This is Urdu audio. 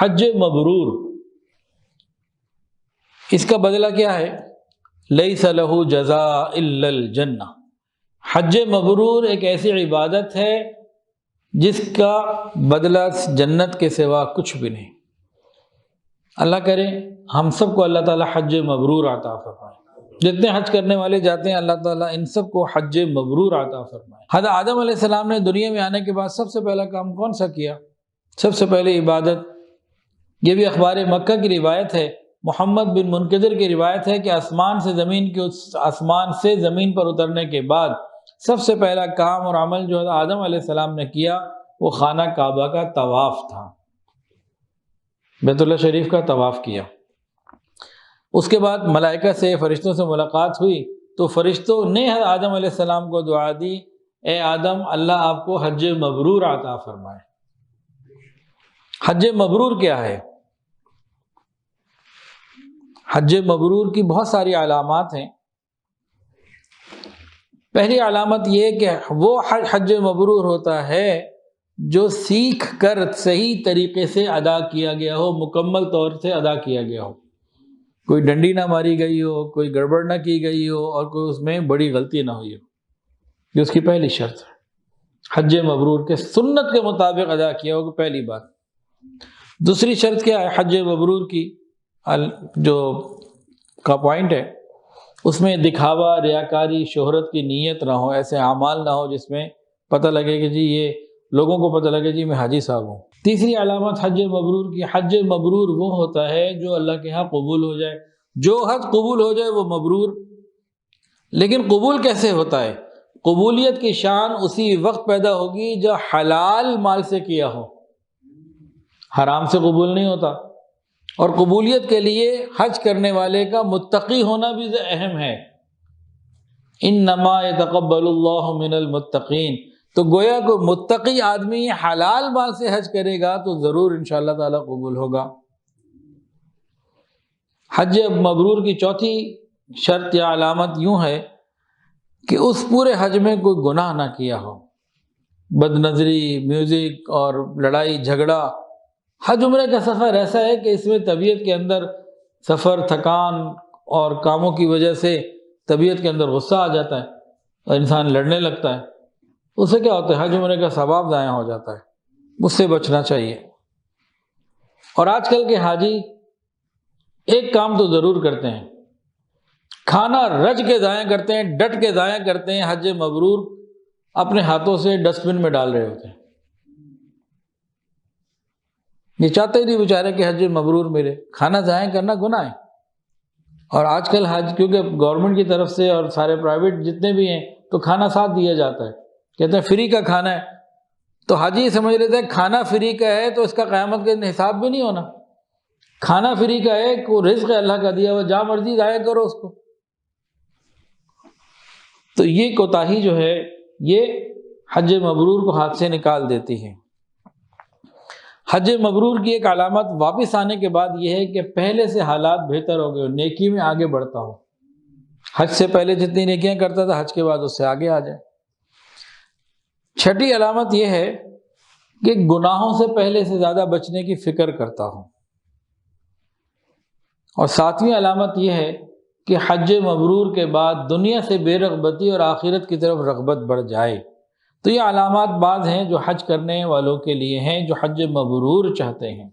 حج مبرور، اس کا بدلہ کیا ہے؟ لیس لہ جزاء الا الجنہ۔ حج مبرور ایک ایسی عبادت ہے جس کا بدلہ جنت کے سوا کچھ بھی نہیں۔ اللہ کرے ہم سب کو اللہ تعالیٰ حج مبرور عطا فرمائے۔ جتنے حج کرنے والے جاتے ہیں اللہ تعالیٰ ان سب کو حج مبرور عطا فرمائے۔ حضرت آدم علیہ السلام نے دنیا میں آنے کے بعد سب سے پہلا کام کون سا کیا؟ سب سے پہلے عبادت۔ یہ بھی اخبار مکہ کی روایت ہے، محمد بن منکدر کی روایت ہے کہ آسمان سے زمین پر اترنے کے بعد سب سے پہلا کام اور عمل جو حضرت آدم علیہ السلام نے کیا وہ خانہ کعبہ کا طواف تھا، بیت اللہ شریف کا طواف کیا۔ اس کے بعد ملائکہ سے، فرشتوں سے ملاقات ہوئی تو فرشتوں نے حضرت آدم علیہ السلام کو دعا دی، اے آدم اللہ آپ کو حج مبرور عطا فرمائے۔ حج مبرور کیا ہے؟ حج مبرور کی بہت ساری علامات ہیں۔ پہلی علامت یہ کہ وہ حج مبرور ہوتا ہے جو سیکھ کر صحیح طریقے سے ادا کیا گیا ہو، مکمل طور سے ادا کیا گیا ہو، کوئی ڈنڈی نہ ماری گئی ہو، کوئی گڑبڑ نہ کی گئی ہو اور کوئی اس میں بڑی غلطی نہ ہوئی ہو۔ یہ اس کی پہلی شرط ہے، حج مبرور کے سنت کے مطابق ادا کیا ہوگا، پہلی بات۔ دوسری شرط کیا ہے حج مبرور کی جو کا پوائنٹ ہے، اس میں دکھاوا، ریاکاری، شہرت کی نیت نہ ہو، ایسے اعمال نہ ہو جس میں پتہ لگے کہ جی یہ لوگوں کو پتہ لگے جی میں حاجی صاحب ہوں۔ تیسری علامت حج مبرور کی، حج مبرور وہ ہوتا ہے جو اللہ کے ہاں قبول ہو جائے۔ جو حج قبول ہو جائے وہ مبرور۔ لیکن قبول کیسے ہوتا ہے؟ قبولیت کی شان اسی وقت پیدا ہوگی جو حلال مال سے کیا ہو، حرام سے قبول نہیں ہوتا۔ اور قبولیت کے لیے حج کرنے والے کا متقی ہونا بھی اہم ہے، انما یتقبل اللہ من المتقین۔ تو گویا کہ متقی آدمی حلال مال سے حج کرے گا تو ضرور انشاءاللہ تعالی قبول ہوگا۔ حج مبرور کی چوتھی شرط یا علامت یوں ہے کہ اس پورے حج میں کوئی گناہ نہ کیا ہو، بد نظری، میوزک اور لڑائی جھگڑا۔ حج عمرہ کا سفر ایسا ہے کہ اس میں طبیعت کے اندر سفر، تھکان اور کاموں کی وجہ سے طبیعت کے اندر غصہ آ جاتا ہے اور انسان لڑنے لگتا ہے، اس سے کیا ہوتا ہے؟ حج عمرے کا ثواب ضائع ہو جاتا ہے۔ اس سے بچنا چاہیے۔ اور آج کل کے حاجی ایک کام تو ضرور کرتے ہیں، کھانا رج کے ضائع کرتے ہیں، ڈٹ کے ضائع کرتے ہیں، حج مبرور اپنے ہاتھوں سے ڈسٹ بن میں ڈال رہے ہوتے ہیں۔ یہ چاہتے ہی نہیں بیچارے کہ حج مبرور ملے۔ کھانا ضائع کرنا گناہ ہے۔ اور آج کل حج کیونکہ گورنمنٹ کی طرف سے اور سارے پرائیویٹ جتنے بھی ہیں تو کھانا ساتھ دیا جاتا ہے، کہتے ہیں فری کا کھانا ہے، تو حاجی یہ سمجھ لیتے ہیں کھانا فری کا ہے تو اس کا قیامت کے دن حساب بھی نہیں ہونا۔ کھانا فری کا ہے، کوئی رزق ہے اللہ کا دیا ہوا، جہاں مرضی ضائع کرو اس کو۔ تو یہ کوتاہی جو ہے یہ حج مبرور کو ہاتھ سے نکال دیتی ہے۔ حج مبرور کی ایک علامت واپس آنے کے بعد یہ ہے کہ پہلے سے حالات بہتر ہو گئے، نیکی میں آگے بڑھتا ہو۔ حج سے پہلے جتنی نیکیاں کرتا تھا حج کے بعد اس سے آگے آ جائے۔ چھٹی علامت یہ ہے کہ گناہوں سے پہلے سے زیادہ بچنے کی فکر کرتا ہوں۔ اور ساتویں علامت یہ ہے کہ حج مبرور کے بعد دنیا سے بے رغبتی اور آخرت کی طرف رغبت بڑھ جائے۔ تو یہ علامات بعض ہیں جو حج کرنے والوں کے لیے ہیں جو حج مبرور چاہتے ہیں۔